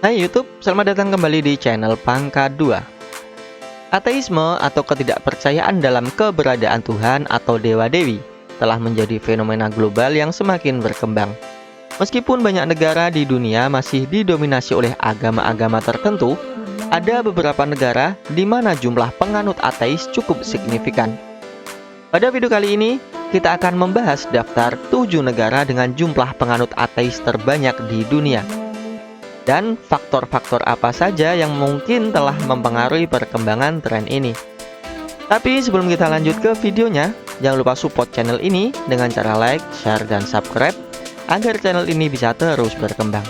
Hai YouTube, selamat datang kembali di channel Pangka 2. Ateisme atau ketidakpercayaan dalam keberadaan Tuhan atau dewa-dewi telah menjadi fenomena global yang semakin berkembang. Meskipun banyak negara di dunia masih didominasi oleh agama-agama tertentu, ada beberapa negara di mana jumlah penganut ateis cukup signifikan. Pada video kali ini, kita akan membahas daftar 7 negara dengan jumlah penganut ateis terbanyak di dunia. Dan faktor-faktor apa saja yang mungkin telah mempengaruhi perkembangan tren ini. Tapi sebelum kita lanjut ke videonya, jangan lupa support channel ini dengan cara like, share, dan subscribe agar channel ini bisa terus berkembang.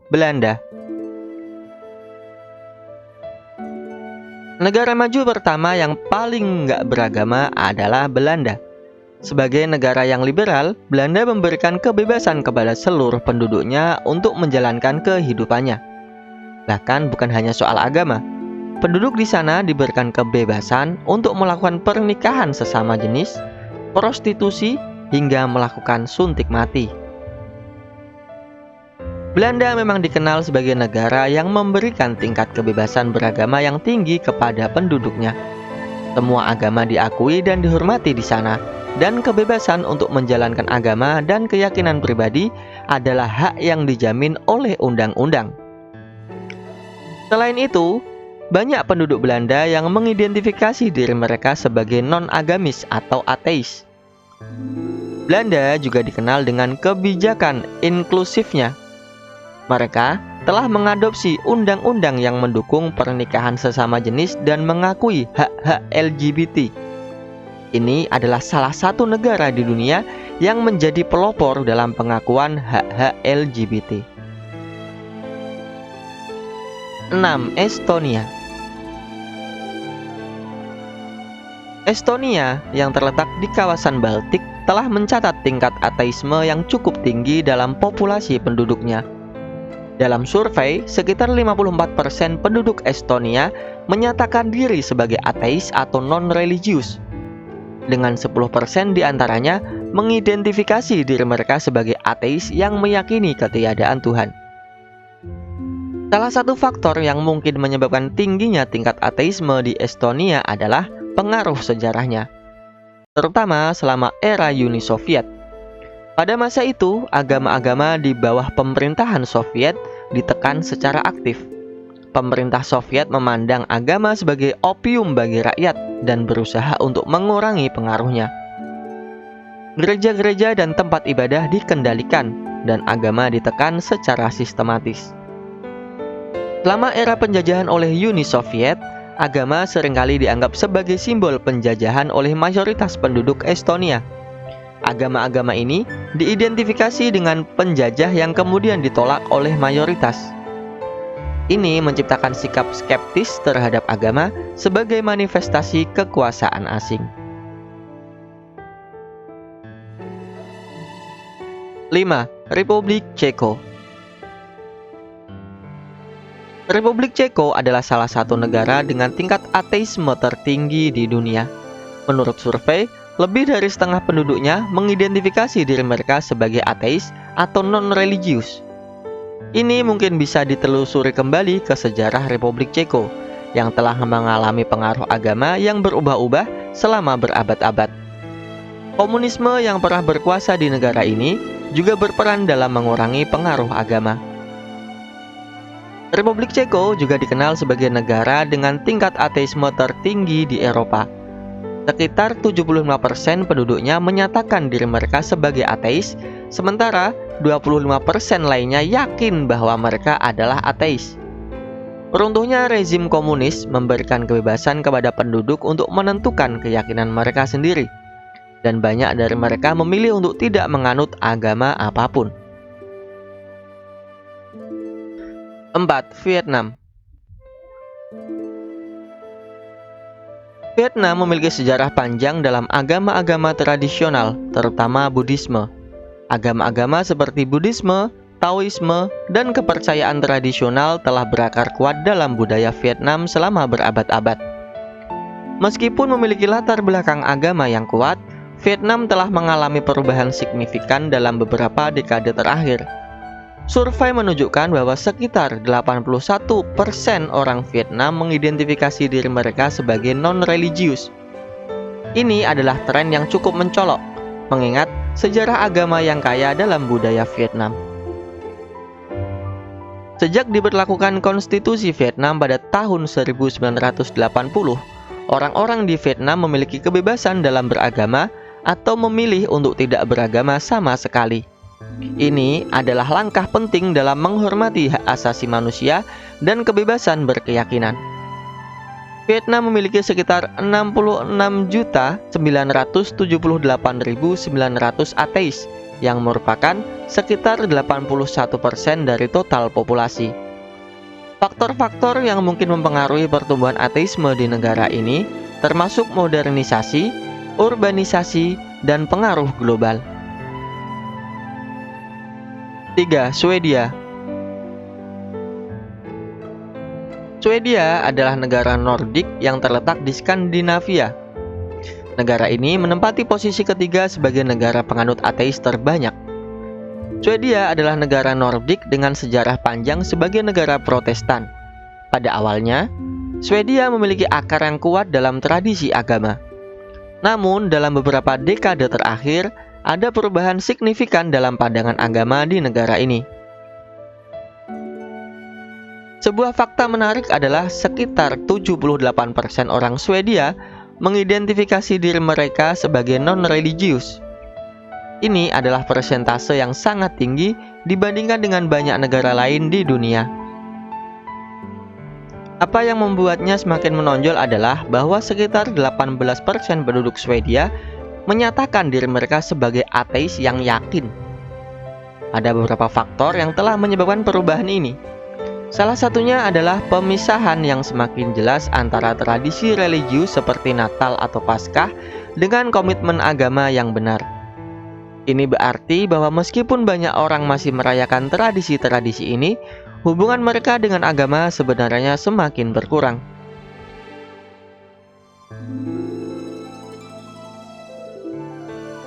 Belanda. Negara maju pertama yang paling nggak beragama adalah Belanda. Sebagai negara yang liberal, Belanda memberikan kebebasan kepada seluruh penduduknya untuk menjalankan kehidupannya. Bahkan bukan hanya soal agama, penduduk di sana diberikan kebebasan untuk melakukan pernikahan sesama jenis, prostitusi, hingga melakukan suntik mati. Belanda memang dikenal sebagai negara yang memberikan tingkat kebebasan beragama yang tinggi kepada penduduknya. Semua agama diakui dan dihormati di sana, dan kebebasan untuk menjalankan agama dan keyakinan pribadi adalah hak yang dijamin oleh undang-undang. Selain itu, banyak penduduk Belanda yang mengidentifikasi diri mereka sebagai non-agamis atau ateis. Belanda juga dikenal dengan kebijakan inklusifnya. Mereka telah mengadopsi undang-undang yang mendukung pernikahan sesama jenis dan mengakui hak-hak LGBT. Ini adalah salah satu negara di dunia yang menjadi pelopor dalam pengakuan hak-hak LGBT. 6. Estonia. Estonia yang terletak di kawasan Baltik telah mencatat tingkat ateisme yang cukup tinggi dalam populasi penduduknya. Dalam survei, sekitar 54% penduduk Estonia menyatakan diri sebagai ateis atau non-religius. Dengan 10% diantaranya mengidentifikasi diri mereka sebagai ateis yang meyakini ketiadaan Tuhan. Salah satu faktor yang mungkin menyebabkan tingginya tingkat ateisme di Estonia adalah pengaruh sejarahnya, terutama selama era Uni Soviet. Pada masa itu, agama-agama di bawah pemerintahan Soviet ditekan secara aktif. Pemerintah Soviet memandang agama sebagai opium bagi rakyat dan berusaha untuk mengurangi pengaruhnya. Gereja-gereja dan tempat ibadah dikendalikan dan agama ditekan secara sistematis. Selama era penjajahan oleh Uni Soviet, agama seringkali dianggap sebagai simbol penjajahan oleh mayoritas penduduk Estonia. Agama-agama ini diidentifikasi dengan penjajah yang kemudian ditolak oleh mayoritas. Ini menciptakan sikap skeptis terhadap agama sebagai manifestasi kekuasaan asing. 5. Republik Ceko. Republik Ceko adalah salah satu negara dengan tingkat ateisme tertinggi di dunia. Menurut survei, lebih dari setengah penduduknya mengidentifikasi diri mereka sebagai ateis atau non-religius. Ini mungkin bisa ditelusuri kembali ke sejarah Republik Ceko yang telah mengalami pengaruh agama yang berubah-ubah selama berabad-abad. Komunisme yang pernah berkuasa di negara ini juga berperan dalam mengurangi pengaruh agama. Republik Ceko juga dikenal sebagai negara dengan tingkat ateisme tertinggi di Eropa. Sekitar 75% penduduknya menyatakan diri mereka sebagai ateis, sementara 25% lainnya yakin bahwa mereka adalah ateis. Runtuhnya rezim komunis memberikan kebebasan kepada penduduk untuk menentukan keyakinan mereka sendiri, dan banyak dari mereka memilih untuk tidak menganut agama apapun. 4. Vietnam. Vietnam memiliki sejarah panjang dalam agama-agama tradisional, terutama Buddhisme. Agama-agama seperti Buddhisme, Taoisme, dan kepercayaan tradisional telah berakar kuat dalam budaya Vietnam selama berabad-abad. Meskipun memiliki latar belakang agama yang kuat, Vietnam telah mengalami perubahan signifikan dalam beberapa dekade terakhir. Survei menunjukkan bahwa sekitar 81% orang Vietnam mengidentifikasi diri mereka sebagai non-religius. Ini adalah tren yang cukup mencolok, mengingat sejarah agama yang kaya dalam budaya Vietnam. Sejak diberlakukan konstitusi Vietnam pada tahun 1980, orang-orang di Vietnam memiliki kebebasan dalam beragama atau memilih untuk tidak beragama sama sekali. Ini adalah langkah penting dalam menghormati hak asasi manusia dan kebebasan berkeyakinan. Vietnam memiliki sekitar 66.978.900 ateis, yang merupakan sekitar 81% dari total populasi. Faktor-faktor yang mungkin mempengaruhi pertumbuhan ateisme di negara ini termasuk modernisasi, urbanisasi, dan pengaruh global. 3. Swedia. Swedia adalah negara Nordik yang terletak di Skandinavia. Negara ini menempati posisi ketiga sebagai negara penganut ateis terbanyak. Swedia adalah negara Nordik dengan sejarah panjang sebagai negara Protestan. Pada awalnya, Swedia memiliki akar yang kuat dalam tradisi agama. Namun, dalam beberapa dekade terakhir, ada perubahan signifikan dalam pandangan agama di negara ini. Sebuah fakta menarik adalah sekitar 78% orang Swedia mengidentifikasi diri mereka sebagai non-religius. Ini adalah persentase yang sangat tinggi dibandingkan dengan banyak negara lain di dunia. Apa yang membuatnya semakin menonjol adalah bahwa sekitar 18% penduduk Swedia menyatakan diri mereka sebagai ateis yang yakin. Ada beberapa faktor yang telah menyebabkan perubahan ini. Salah satunya adalah pemisahan yang semakin jelas antara tradisi religius seperti Natal atau Paskah dengan komitmen agama yang benar. Ini berarti bahwa meskipun banyak orang masih merayakan tradisi-tradisi ini, hubungan mereka dengan agama sebenarnya semakin berkurang.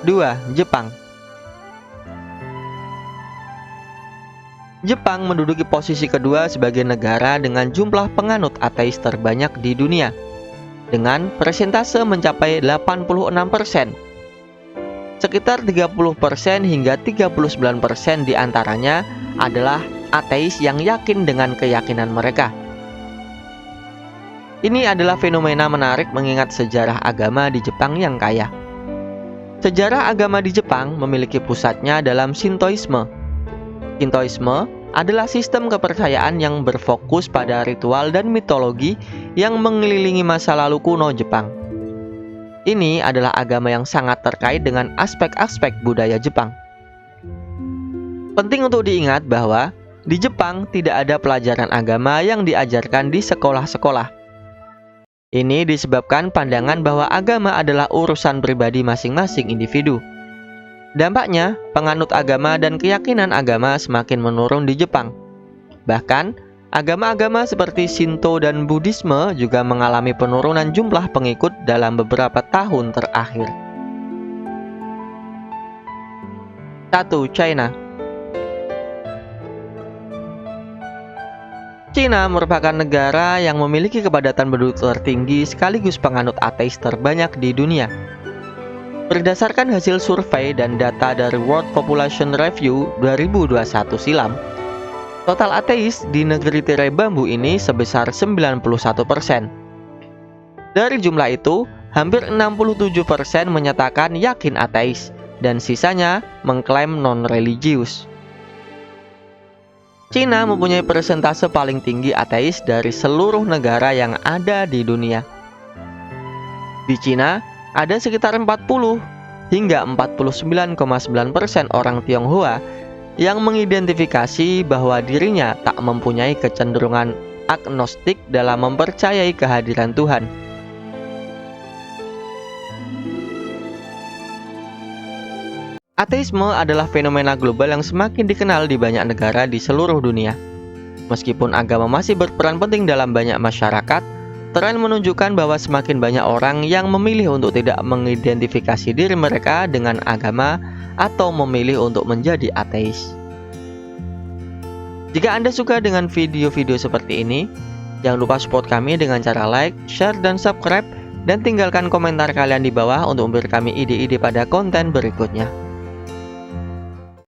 Dua, Jepang. Jepang menduduki posisi kedua sebagai negara dengan jumlah penganut ateis terbanyak di dunia, dengan persentase mencapai 86%. Sekitar 30% hingga 39% diantaranya adalah ateis yang yakin dengan keyakinan mereka. Ini adalah fenomena menarik mengingat sejarah agama di Jepang yang kaya. Sejarah agama di Jepang memiliki pusatnya dalam Shintoisme. Shintoisme adalah sistem kepercayaan yang berfokus pada ritual dan mitologi yang mengelilingi masa lalu kuno Jepang. Ini adalah agama yang sangat terkait dengan aspek-aspek budaya Jepang. Penting untuk diingat bahwa di Jepang tidak ada pelajaran agama yang diajarkan di sekolah-sekolah. Ini disebabkan pandangan bahwa agama adalah urusan pribadi masing-masing individu. Dampaknya, penganut agama dan keyakinan agama semakin menurun di Jepang. Bahkan, agama-agama seperti Shinto dan Buddhisme juga mengalami penurunan jumlah pengikut dalam beberapa tahun terakhir. 1. China. China merupakan negara yang memiliki kepadatan penduduk tertinggi sekaligus penganut ateis terbanyak di dunia. Berdasarkan hasil survei dan data dari World Population Review 2021 silam, total ateis di negeri tirai bambu ini sebesar 91%. Dari jumlah itu, hampir 67% menyatakan yakin ateis, dan sisanya mengklaim non-religius. Cina mempunyai persentase paling tinggi ateis dari seluruh negara yang ada di dunia. Di Cina, ada sekitar 40 hingga 49,9% orang Tionghoa yang mengidentifikasi bahwa dirinya tak mempunyai kecenderungan agnostik dalam mempercayai kehadiran Tuhan. Ateisme adalah fenomena global yang semakin dikenal di banyak negara di seluruh dunia. Meskipun agama masih berperan penting dalam banyak masyarakat, tren menunjukkan bahwa semakin banyak orang yang memilih untuk tidak mengidentifikasi diri mereka dengan agama atau memilih untuk menjadi ateis. Jika Anda suka dengan video-video seperti ini, jangan lupa support kami dengan cara like, share, dan subscribe, dan tinggalkan komentar kalian di bawah untuk memberi kami ide-ide pada konten berikutnya.